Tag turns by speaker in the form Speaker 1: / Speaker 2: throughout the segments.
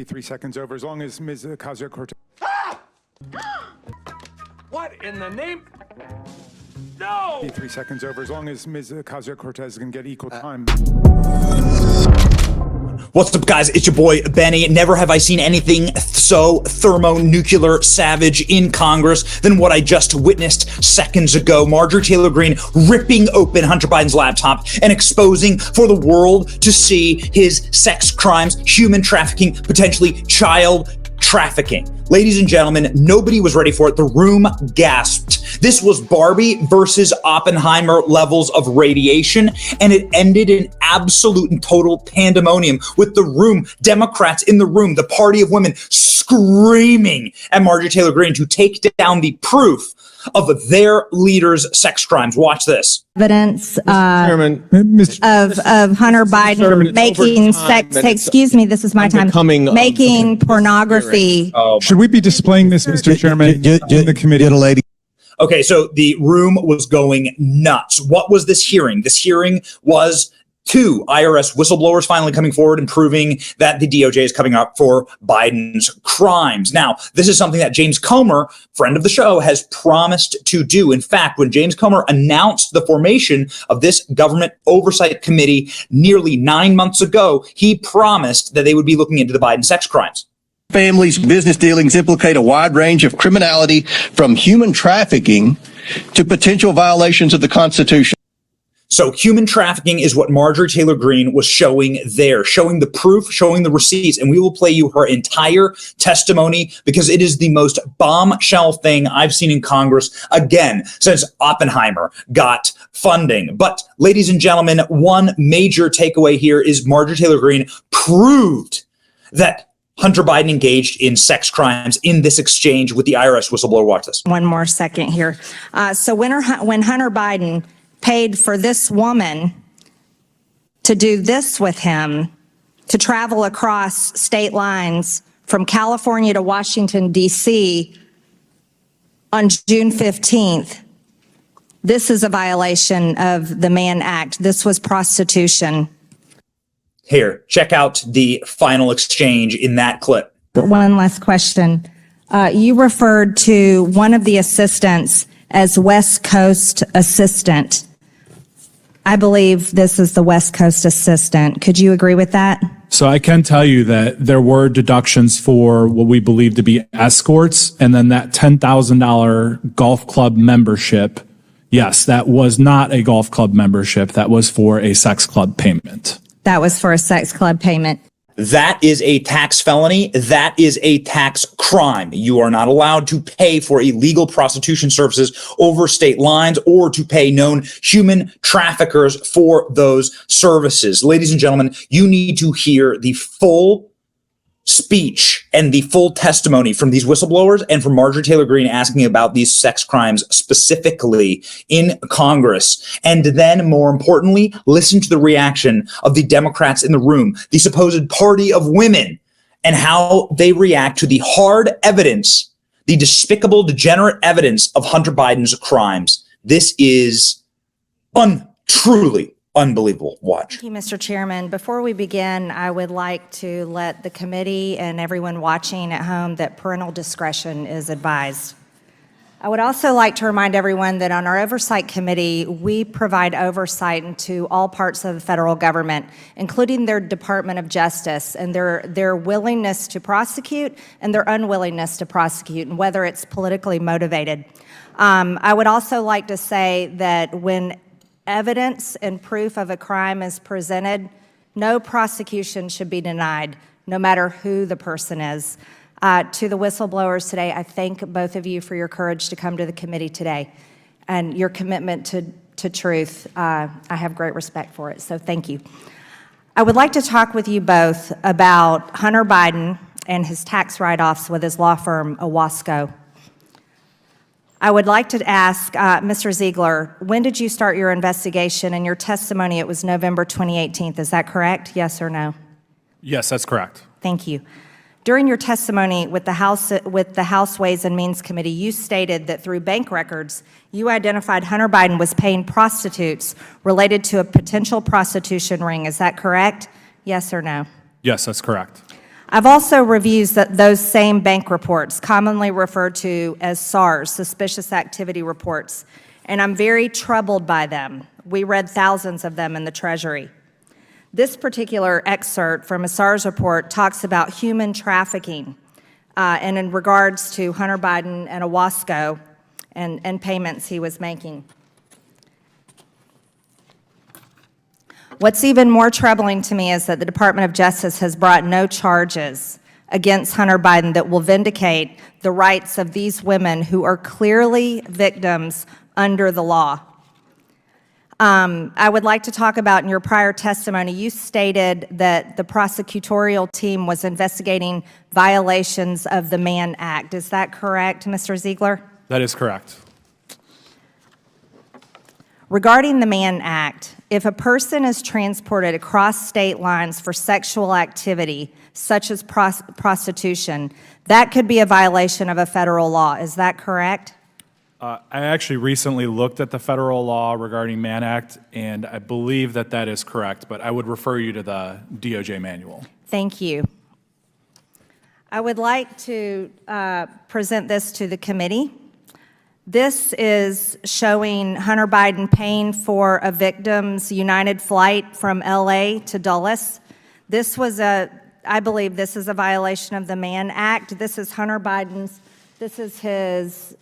Speaker 1: 3 seconds over, as long as Ms. Ocasio-Cortez.
Speaker 2: Ah! What in the name? No!
Speaker 1: 3 seconds over, as long as Ms. Ocasio-Cortez can get equal time.
Speaker 3: What's up, guys? It's your boy, Benny. Never have I seen anything so thermonuclear savage in Congress than what I just witnessed seconds ago. Marjorie Taylor Greene ripping open Hunter Biden's laptop and exposing for the world to see his sex crimes, human trafficking, potentially child trafficking. Ladies and gentlemen, nobody was ready for it. The room gasped. This was Barbie versus Oppenheimer levels of radiation, and it ended in absolute and total pandemonium with the room, Democrats in the room, the party of women screaming at Marjorie Taylor Greene to take down the proof of their leader's sex crimes. Watch this.
Speaker 4: Evidence of Hunter Biden making sex. Excuse me, this is my time. Making pornography.
Speaker 1: Should we be displaying this, Mr. Chairman, in the committee?
Speaker 3: Lady. Okay, so the room was going nuts. What was this hearing? This hearing was two IRS whistleblowers finally coming forward and proving that the DOJ is coming up for Biden's crimes. Now, this is something that James Comer, friend of the show, has promised to do. In fact, when James Comer announced the formation of this government oversight committee nearly 9 months ago, he promised that they would be looking into the Biden sex crimes.
Speaker 5: Families' business dealings implicate a wide range of criminality, from human trafficking to potential violations of the Constitution.
Speaker 3: So human trafficking is what Marjorie Taylor Greene was showing there, showing the proof, showing the receipts, and we will play you her entire testimony because it is the most bombshell thing I've seen in Congress, again, since Oppenheimer got funding. But ladies and gentlemen, one major takeaway here is Marjorie Taylor Greene proved that Hunter Biden engaged in sex crimes in this exchange with the IRS whistleblower. Watch this.
Speaker 4: One more second here. So when Hunter Biden paid for this woman to do this with him, to travel across state lines from California to Washington, D.C. on June 15th, this is a violation of the Mann Act. This was prostitution.
Speaker 3: Here, check out the final exchange in that clip.
Speaker 4: One last question. You referred to one of the assistants as West Coast assistant. I believe this is the West Coast assistant. Could you agree with that?
Speaker 6: So I can tell you that there were deductions for what we believe to be escorts, and then that $10,000 golf club membership. Yes, that was not a golf club membership. That was for a sex club payment.
Speaker 4: That was for a sex club payment.
Speaker 3: That is a tax felony. That is a tax crime. You are not allowed to pay for illegal prostitution services over state lines or to pay known human traffickers for those services. Ladies and gentlemen, you need to hear the full speech and the full testimony from these whistleblowers and from Marjorie Taylor Greene asking about these sex crimes specifically in Congress. And then, more importantly, listen to the reaction of the Democrats in the room, the supposed party of women, and how they react to the hard evidence, the despicable, degenerate evidence of Hunter Biden's crimes. This is truly unbelievable. Watch.
Speaker 4: Thank you, Mr. Chairman. Before we begin, I would like to let the committee and everyone watching at home that parental discretion is advised. I would also like to remind everyone that on our Oversight Committee, we provide oversight into all parts of the federal government, including their Department of Justice and their willingness to prosecute and their unwillingness to prosecute, and whether it's politically motivated. I would also like to say that when evidence and proof of a crime is presented, no prosecution should be denied, no matter who the person is. To the whistleblowers today, I thank both of you for your courage to come to the committee today and your commitment to truth. I have great respect for it, so thank you. I would like to talk with you both about Hunter Biden and his tax write-offs with his law firm, Owasco. I would like to ask Mr. Ziegler, when did you start your investigation? In your testimony, it was November 2018. Is that correct? Yes or no?
Speaker 6: Yes, that's correct.
Speaker 4: Thank you. During your testimony with the House Ways and Means Committee, you stated that through bank records, you identified Hunter Biden was paying prostitutes related to a potential prostitution ring. Is that correct? Yes or no?
Speaker 6: Yes, that's correct.
Speaker 4: I've also reviewed those same bank reports, commonly referred to as SARS, Suspicious Activity Reports, and I'm very troubled by them. We read thousands of them in the Treasury. This particular excerpt from a SARS report talks about human trafficking and in regards to Hunter Biden and Owasco and payments he was making. What's even more troubling to me is that the Department of Justice has brought no charges against Hunter Biden that will vindicate the rights of these women who are clearly victims under the law. I would like to talk about, in your prior testimony, you stated that the prosecutorial team was investigating violations of the Mann Act. Is that correct, Mr. Ziegler?
Speaker 6: That is correct.
Speaker 4: Regarding the Mann Act, if a person is transported across state lines for sexual activity, such as prostitution, that could be a violation of a federal law. Is that correct?
Speaker 6: I actually recently looked at the federal law regarding Mann Act, and I believe that that is correct, but I would refer you to the DOJ manual.
Speaker 4: Thank you. I would like to present this to the committee. This is showing Hunter Biden paying for a victim's United flight from LA to Dulles. I believe this is a violation of the Mann Act. This is Hunter Biden's, this is his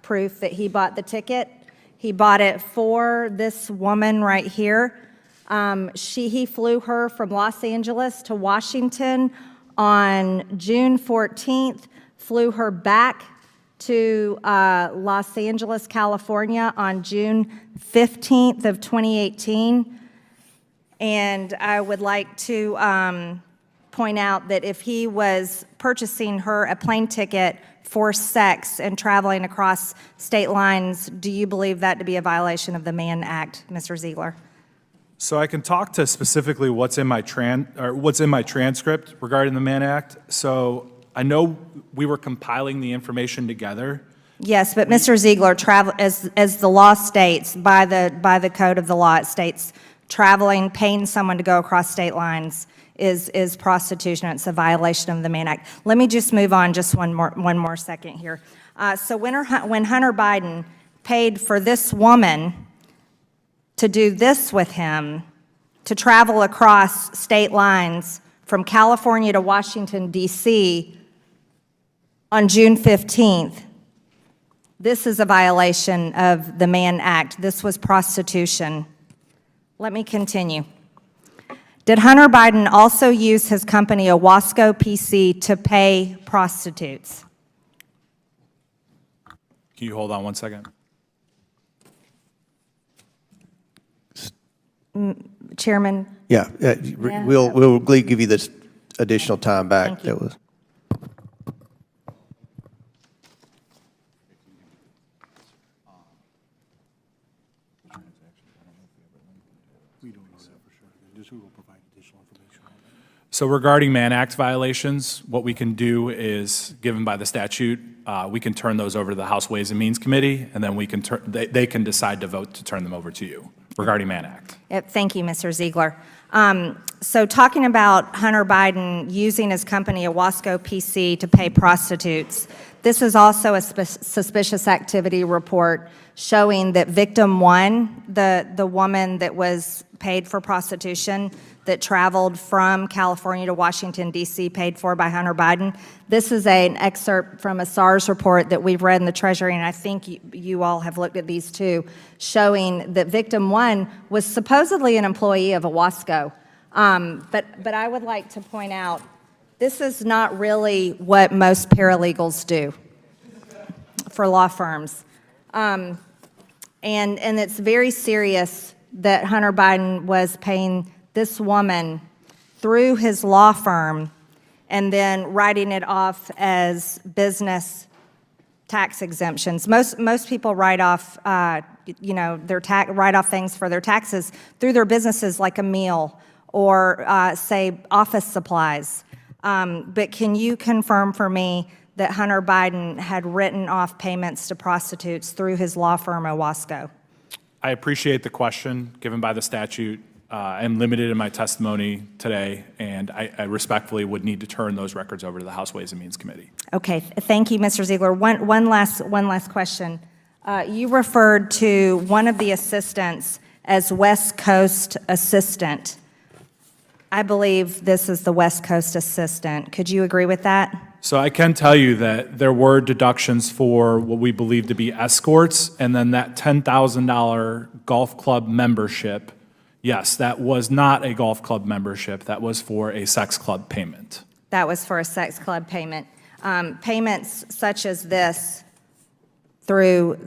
Speaker 4: proof that he bought the ticket. He bought it for this woman right here. He flew her from Los Angeles to Washington on June 14th, flew her back to Los Angeles, California on June 15th of 2018. And I would like to point out that if he was purchasing her a plane ticket for sex and traveling across state lines, do you believe that to be a violation of the Mann Act, Mr. Ziegler?
Speaker 6: So I can talk to specifically what's in my transcript regarding the Mann Act. So I know we were compiling the information together.
Speaker 4: Yes, but Mr. Ziegler, as the law states, by the code of the law, it states traveling, paying someone to go across state lines is prostitution. It's a violation of the Mann Act. Let me just move on just one more second here. So when Hunter Biden paid for this woman to do this with him, to travel across state lines from California to Washington, D.C., on June 15th, this is a violation of the Mann Act. This was prostitution. Let me continue. Did Hunter Biden also use his company, Owasco PC, to pay prostitutes?
Speaker 6: Can you hold on one second?
Speaker 4: Chairman?
Speaker 5: Yeah, we'll give you this additional time back.
Speaker 4: Thank you.
Speaker 5: That was.
Speaker 6: So regarding Mann Act violations, what we can do is, given by the statute, we can turn those over to the House Ways and Means Committee, and then we can they can decide to vote to turn them over to you regarding Mann Act.
Speaker 4: Yep, thank you, Mr. Ziegler. So talking about Hunter Biden using his company, Owasco PC, to pay prostitutes, this is also a suspicious activity report showing that victim one, the woman that was paid for prostitution, that traveled from California to Washington, D.C., paid for by Hunter Biden. This is an excerpt from a SARS report that we've read in the Treasury, and I think you all have looked at these too, showing that victim one was supposedly an employee of Owasco. But I would like to point out, this is not really what most paralegals do for law firms. And it's very serious that Hunter Biden was paying this woman through his law firm and then writing it off as business tax exemptions. Most people write off, write off things for their taxes through their businesses, like a meal or say office supplies. But can you confirm for me that Hunter Biden had written off payments to prostitutes through his law firm, Owasco?
Speaker 6: I appreciate the question given by the statute. am limited in my testimony today, and I respectfully would need to turn those records over to the House Ways and Means Committee.
Speaker 4: Okay, thank you, Mr. Ziegler. One last question. You referred to one of the assistants as West Coast Assistant. I believe this is the West Coast Assistant. Could you agree with that?
Speaker 6: So I can tell you that there were deductions for what we believe to be escorts, and then that $10,000 golf club membership, yes, that was not a golf club membership. That was for a sex club payment.
Speaker 4: That was for a sex club payment. Payments such as this from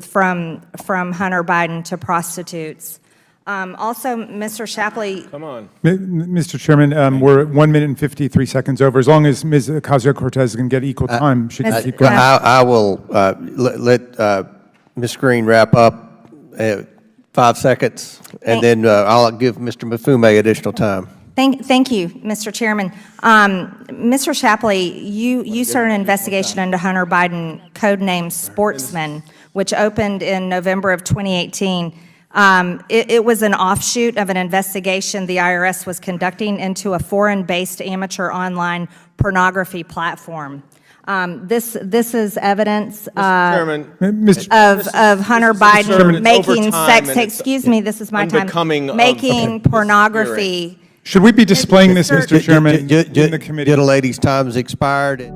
Speaker 4: Hunter Biden to prostitutes. Also, Mr. Shapley.
Speaker 2: Come on.
Speaker 1: Mr. Chairman, we're at 1 minute and 53 seconds over. As long as Ms. Ocasio-Cortez can get equal time, she can keep going.
Speaker 5: I will let Ms. Greene wrap up 5 seconds, and then I'll give Mr. Mafume additional time.
Speaker 4: Thank you, Mr. Chairman. Mr. Shapley, you started an investigation into Hunter Biden, codenamed Sportsman, which opened in November of 2018. It was an offshoot of an investigation the IRS was conducting into a foreign-based amateur online pornography platform. This is evidence of Hunter Biden making sex. Excuse me, this is my time. Making pornography.
Speaker 1: Should we be displaying this, Mr. Chairman, in the committee?
Speaker 5: Gentlelady's time's expired.